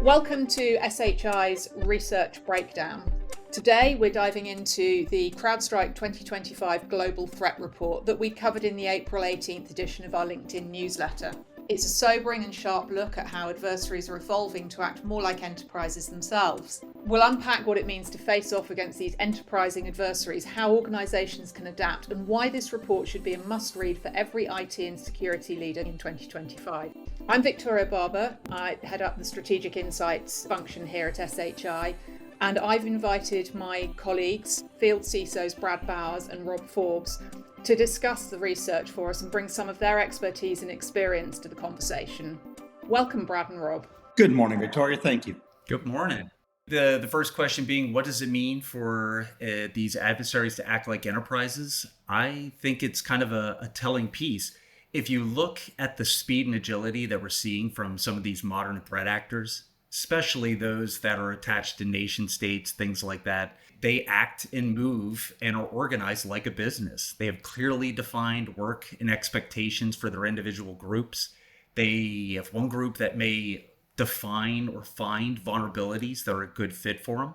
Welcome to SHI's Research Breakdown. Today we're diving into the CrowdStrike 2025 Global Threat Report that we covered in the April 18th edition of our LinkedIn newsletter. It's a sobering and sharp look at how adversaries are evolving to act more like enterprises themselves. We'll unpack what it means to face off against these enterprising adversaries, how organisations can adapt, and why this report should be a must-read for every IT and security leader in 2025. I'm Victoria Barber. I head up the Strategic Insights function here at SHI, and I've invited my colleagues, Field CISOs Brad Bowers and Rob Forbes, to discuss the research for us and bring some of their expertise and experience to the conversation. Welcome, Brad and Rob. Good morning, Victoria. Thank you. Good morning. The first question being, what does it mean for these adversaries to act like enterprises? I think it's kind of a telling piece. If you look at the speed and agility that we're seeing from some of these modern threat actors, especially those that are attached to nation states, things like that, they act and move and are organized like a business. They have clearly defined work and expectations for their individual groups. They have one group that may define or find vulnerabilities that are a good fit for them.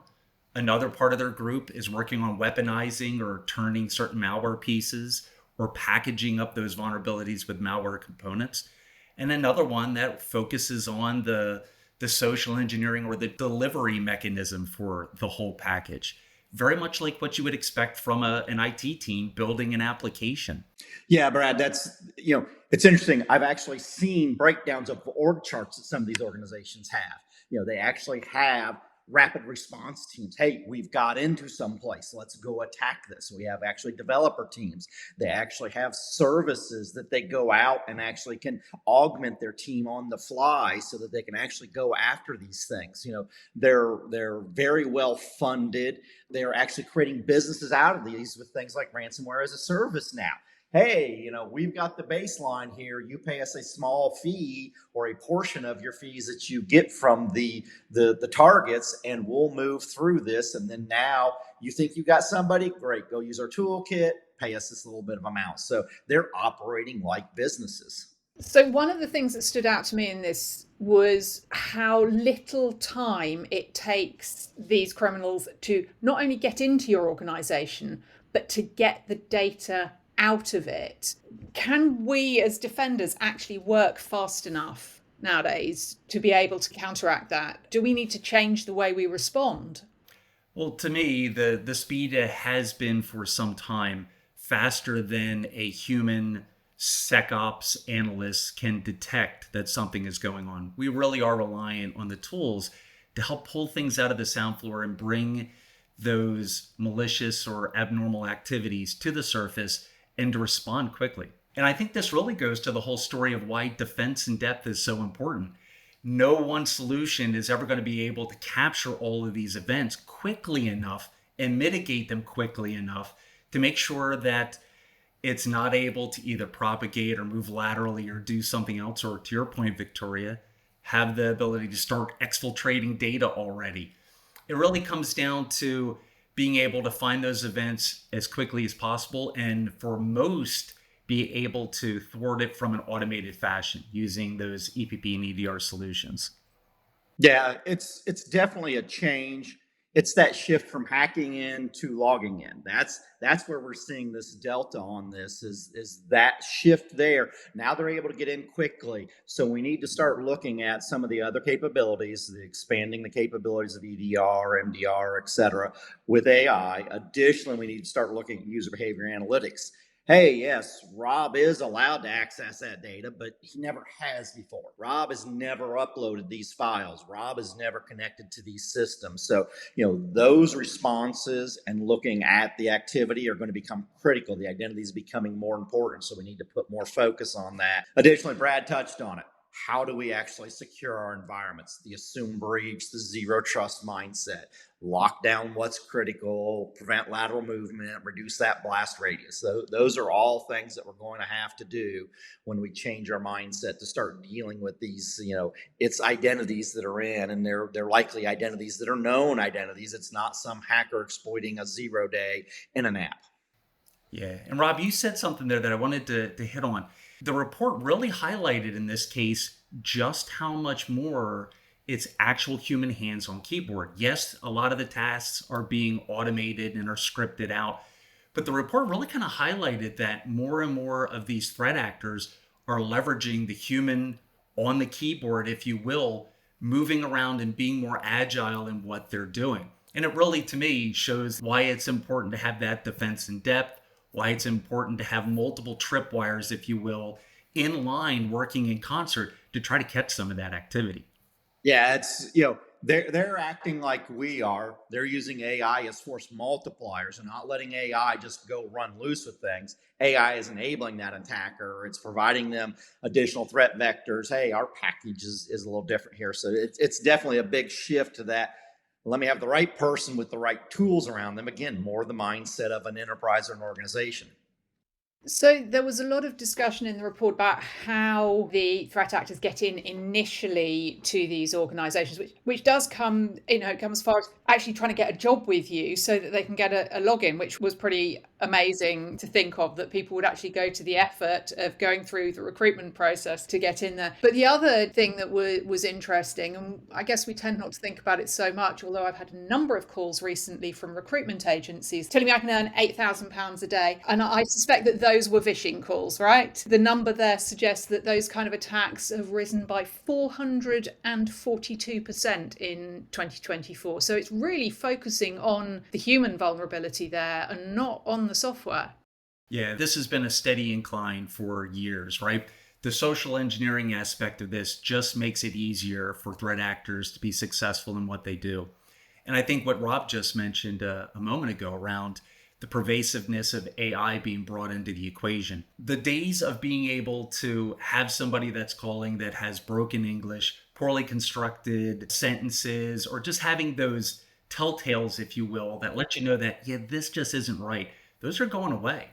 Another part of their group is working on weaponizing or turning certain malware pieces or packaging up those vulnerabilities with malware components. And another one that focuses on the social engineering or the delivery mechanism for the whole package. Very much like what you would expect from an IT team building an application. Yeah, Brad, it's interesting. I've actually seen breakdowns of org charts that some of these organizations have. They actually have rapid response teams. Hey, we've got into someplace. Let's go attack this. We have actually developer teams. They actually have services that they go out and actually can augment their team on the fly so that they can actually go after these things. They're very well funded. They're actually creating businesses out of these with things like ransomware as a service now. Hey, we've got the baseline here. You pay us a small fee or a portion of your fees that you get from the targets, and we'll move through this. And then now you think you got somebody, great, go use our toolkit, pay us this little bit of amount. So they're operating like businesses. So one of the things that stood out to me in this was how little time it takes these criminals to not only get into your organization, but to get the data out of it. Can we as defenders actually work fast enough nowadays to be able to counteract that? Do we need to change the way we respond? Well, to me, the speed has been for some time faster than a human SecOps analyst can detect that something is going on. We really are reliant on the tools to help pull things out of the sound floor and bring those malicious or abnormal activities to the surface and to respond quickly. And I think this really goes to the whole story of why defense in depth is so important. No one solution is ever going to be able to capture all of these events quickly enough and mitigate them quickly enough to make sure that it's not able to either propagate or move laterally or do something else, or to your point, Victoria, have the ability to start exfiltrating data already. It really comes down to being able to find those events as quickly as possible, and for most, be able to thwart it from an automated fashion using those EPP and EDR solutions. Yeah, it's definitely a change. It's that shift from hacking in to logging in. That's where we're seeing this delta on this is that shift there. Now they're able to get in quickly. So we need to start looking at some of the other capabilities, expanding the capabilities of EDR, MDR, et cetera, with AI. Additionally, we need to start looking at user behavior analytics. Hey, yes, Rob is allowed to access that data, but he never has before. Rob has never uploaded these files. Rob has never connected to these systems. So, those responses and looking at the activity are going to become critical. The identity is becoming more important, so we need to put more focus on that. Additionally, Brad touched on it. How do we actually secure our environments? The assume breach, the zero trust mindset, lock down what's critical, prevent lateral movement, reduce that blast radius. So those are all things that we're going to have to do when we change our mindset to start dealing with these, it's identities that are in, and they're likely identities that are known identities. It's not some hacker exploiting a 0-day in an app. Yeah. And Rob, you said something there that I wanted to hit on. The report really highlighted in this case just how much more it's actual human hands on keyboard. Yes, a lot of the tasks are being automated and are scripted out, but the report really kind of highlighted that more and more of these threat actors are leveraging the human on the keyboard, if you will, moving around and being more agile in what they're doing. And it really, to me, shows why it's important to have that defense in depth, why it's important to have multiple tripwires, if you will, in line working in concert to try to catch some of that activity. Yeah, it's they're acting like we are. They're using AI as force multipliers and not letting AI just go run loose with things. AI is enabling that attacker. It's providing them additional threat vectors. Hey, our package is a little different here. So it's definitely a big shift to that. Let me have the right person with the right tools around them. Again, more the mindset of an enterprise or an organization. So there was a lot of discussion in the report about how the threat actors get in initially to these organisations, which does come, come as far as actually trying to get a job with you so that they can get a login, which was pretty amazing to think of, that people would actually go to the effort of going through the recruitment process to get in there. But the other thing that was interesting, and I guess we tend not to think about it so much, although I've had a number of calls recently from recruitment agencies telling me I can earn £8,000 a day. And I suspect that those were phishing calls, right? The number there suggests that those kind of attacks have risen by 442% in 2024. So it's really focusing on the human vulnerability there and not on the software. Yeah, this has been a steady incline for years, right? The social engineering aspect of this just makes it easier for threat actors to be successful in what they do. And I think what Rob just mentioned a moment ago around the pervasiveness of AI being brought into the equation. The days of being able to have somebody that's calling that has broken English, poorly constructed sentences, or just having those telltales, if you will, that let you know that, yeah, this just isn't right, those are going away.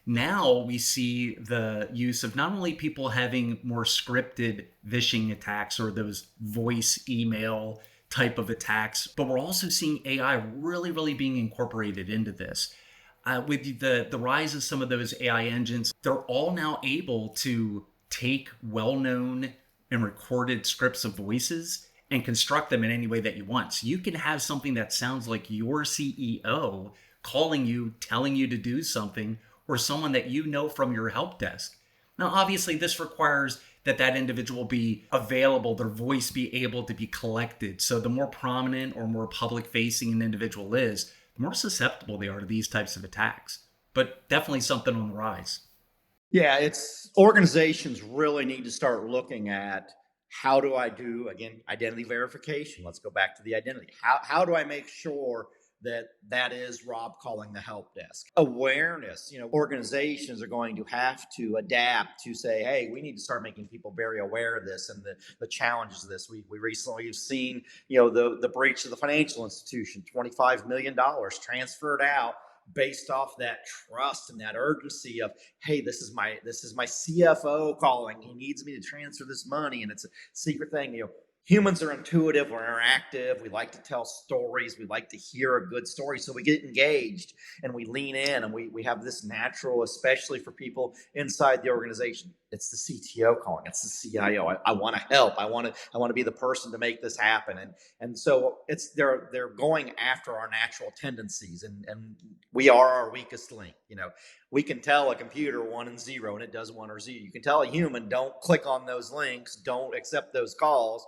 Now we see the use of not only people having more scripted phishing attacks or those voice email type of attacks, but we're also seeing AI really, really being incorporated into this. With the rise of some of those AI engines, they're all now able to take well-known and recorded scripts of voices and construct them in any way that you want. So you can have something that sounds like your CEO calling you, telling you to do something, or someone that you know from your help desk. Now, obviously, this requires that individual be available, their voice be able to be collected. So the more prominent or more public-facing an individual is, the more susceptible they are to these types of attacks. But definitely something on the rise. Yeah, it's organizations really need to start looking at how do I do, again, identity verification. Let's go back to the identity. How do I make sure that is Rob calling the help desk? Awareness, organizations are going to have to adapt to say, hey, we need to start making people very aware of this and the challenges of this. We recently have seen, the breach of the financial institution, $25 million transferred out based off that trust and that urgency of, hey, this is my CFO calling. He needs me to transfer this money, and it's a secret thing. Humans are intuitive, we're interactive, we like to tell stories, we like to hear a good story, so we get engaged and we lean in, and we have this natural, especially for people inside the organization. It's the CTO calling, it's the CIO. I want to help. I want to be the person to make this happen. And so they're going after our natural tendencies, and we are our weakest link. We can tell a computer 1 and 0 and it does 1 or 0. You can tell a human, don't click on those links, don't accept those calls.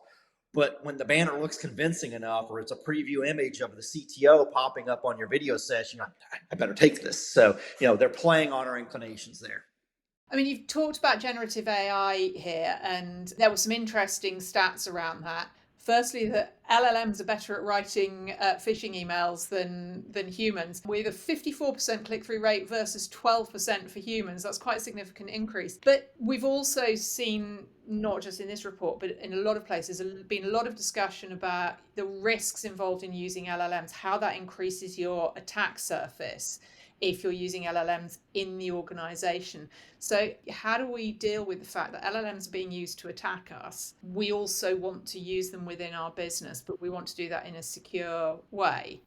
But when the banner looks convincing enough, or it's a preview image of the CTO popping up on your video session, I better take this. So, they're playing on our inclinations there. I mean, you've talked about generative AI here, and there were some interesting stats around that. Firstly, that LLMs are better at writing phishing emails than humans, with a 54% click-through rate versus 12% for humans. That's quite a significant increase. But we've also seen, not just in this report, but in a lot of places, there's been a lot of discussion about the risks involved in using LLMs, how that increases your attack surface if you're using LLMs in the organization. So how do we deal with the fact that LLMs are being used to attack us? We also want to use them within our business, but we want to do that in a secure way.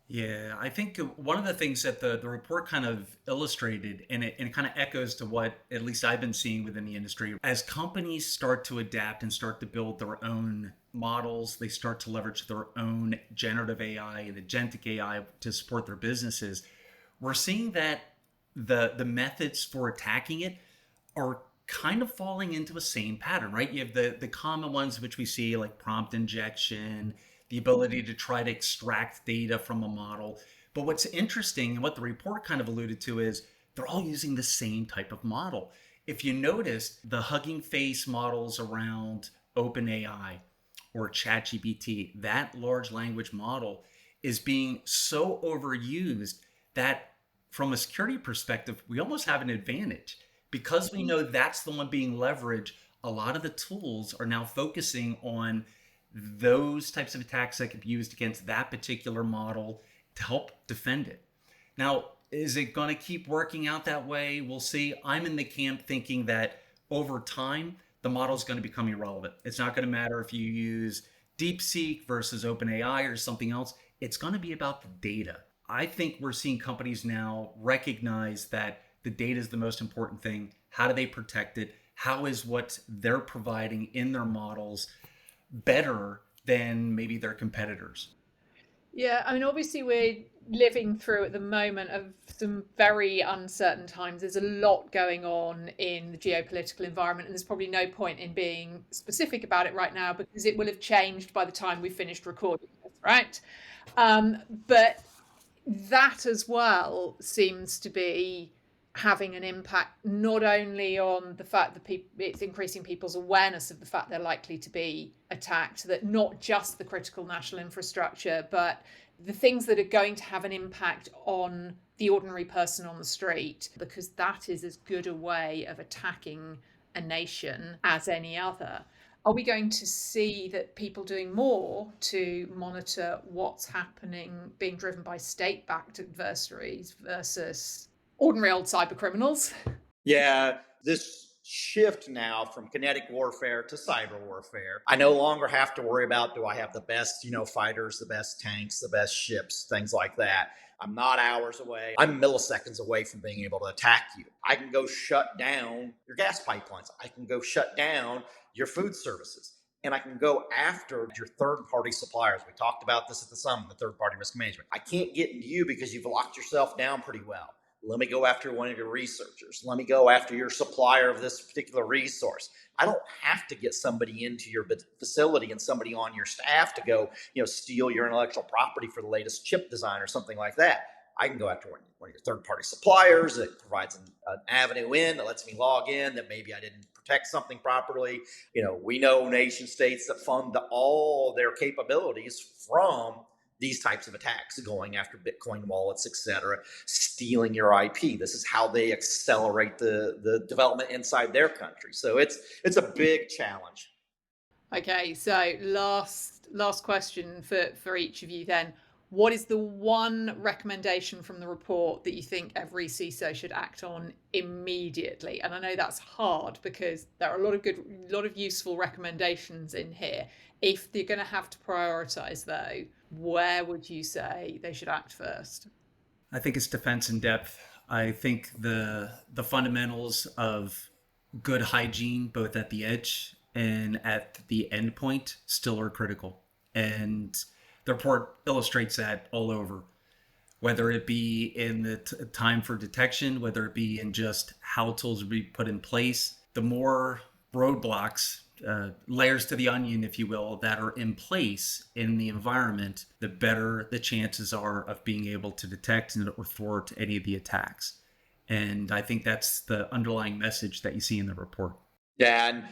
Yeah, I think one of the things that the report kind of illustrated, and it kind of echoes to what at least I've been seeing within the industry, as companies start to adapt and start to build their own models, they start to leverage their own generative AI and agentic AI to support their businesses. We're seeing that the methods for attacking it are kind of falling into a same pattern, right? You have the common ones which we see like prompt injection, the ability to try to extract data from a model. But what's interesting and what the report kind of alluded to is they're all using the same type of model. If you notice, the Hugging Face models around OpenAI or ChatGPT, that large language model is being so overused that from a security perspective, we almost have an advantage because we know that's the one being leveraged. A lot of the tools are now focusing on those types of attacks that could be used against that particular model to help defend it. Now, is it going to keep working out that way? We'll see. I'm in the camp thinking that over time, the model is going to become irrelevant. It's not going to matter if you use DeepSeek versus OpenAI or something else. It's going to be about the data. I think we're seeing companies now recognize that the data is the most important thing. How do they protect it? How is what they're providing in their models better than maybe their competitors? Yeah, I mean, obviously, we're living through at the moment of some very uncertain times. There's a lot going on in the geopolitical environment, and there's probably no point in being specific about it right now because it will have changed by the time we finished recording this, right? But that as well seems to be having an impact not only on the fact that it's increasing people's awareness of the fact they're likely to be attacked, that not just the critical national infrastructure, but the things that are going to have an impact on the ordinary person on the street, because that is as good a way of attacking a nation as any other. Are we going to see that people doing more to monitor what's happening, being driven by state-backed adversaries versus ordinary old cyber criminals? Yeah, this shift now from kinetic warfare to cyber warfare. I no longer have to worry about, do I have the best, fighters, the best tanks, the best ships, things like that. I'm not hours away. I'm milliseconds away from being able to attack you. I can go shut down your gas pipelines. I can go shut down your food services. And I can go after your third party suppliers. We talked about this at the summit, the third party risk management. I can't get into you because you've locked yourself down pretty well. Let me go after one of your researchers. Let me go after your supplier of this particular resource. I don't have to get somebody into your facility and somebody on your staff to go, steal your intellectual property for the latest chip design or something like that. I can go after one of your third-party suppliers that provides an avenue in that lets me log in, that maybe I didn't protect something properly. We know nation states that fund all their capabilities from these types of attacks, going after Bitcoin wallets, etc., stealing your IP. This is how they accelerate the development inside their country. So it's a big challenge. Okay, so last question for each of you then. What is the one recommendation from the report that you think every CISO should act on immediately? And I know that's hard because there are a lot of useful recommendations in here. If they're going to have to prioritize though, where would you say they should act first? I think it's defense in depth. I think the fundamentals of good hygiene, both at the edge and at the endpoint, still are critical. And the report illustrates that all over, whether it be in the time for detection, whether it be in just how tools will be put in place. The more roadblocks, layers to the onion, if you will, that are in place in the environment, the better the chances are of being able to detect or thwart any of the attacks. And I think that's the underlying message that you see in the report. Yeah, and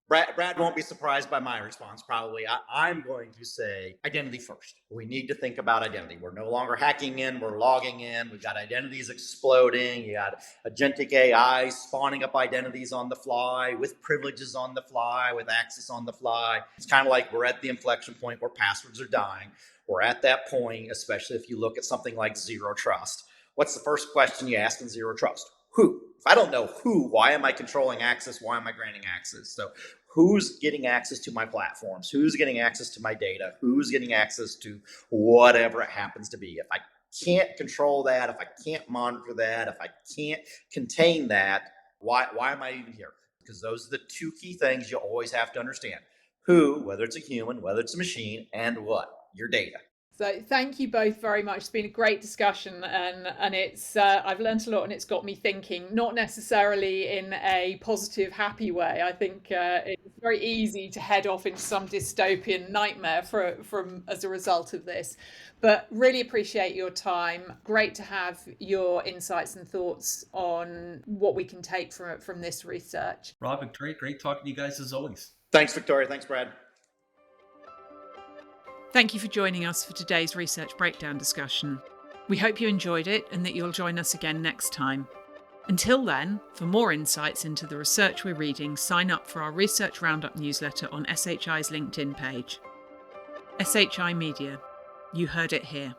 Brad won't be surprised by my response, probably. I'm going to say identity first. We need to think about identity. We're no longer hacking in, we're logging in. We've got identities exploding. You got agentic AI spawning up identities on the fly, with privileges on the fly, with access on the fly. It's kind of like we're at the inflection point where passwords are dying. We're at that point, especially if you look at something like zero trust. What's the first question you ask in zero trust? Who? If I don't know who, why am I controlling access? Why am I granting access? So who's getting access to my platforms, who's getting access to my data, who's getting access to whatever it happens to be. If I can't control that, if I can't monitor that, if I can't contain that, why am I even here? Because those are the two key things you always have to understand. Who, whether it's a human, whether it's a machine, and what? Your data. So thank you both very much. It's been a great discussion, and it's I've learned a lot, and it's got me thinking, not necessarily in a positive, happy way. I think it's very easy to head off into some dystopian nightmare from as a result of this. But really appreciate your time. Great to have your insights and thoughts on what we can take from this research. Rob, Victoria, great talking to you guys as always. Thanks, Victoria. Thanks, Brad. Thank you for joining us for today's research breakdown discussion. We hope you enjoyed it and that you'll join us again next time. Until then, for more insights into the research we're reading, sign up for our Research Roundup newsletter on SHI's LinkedIn page. SHI Media. You heard it here.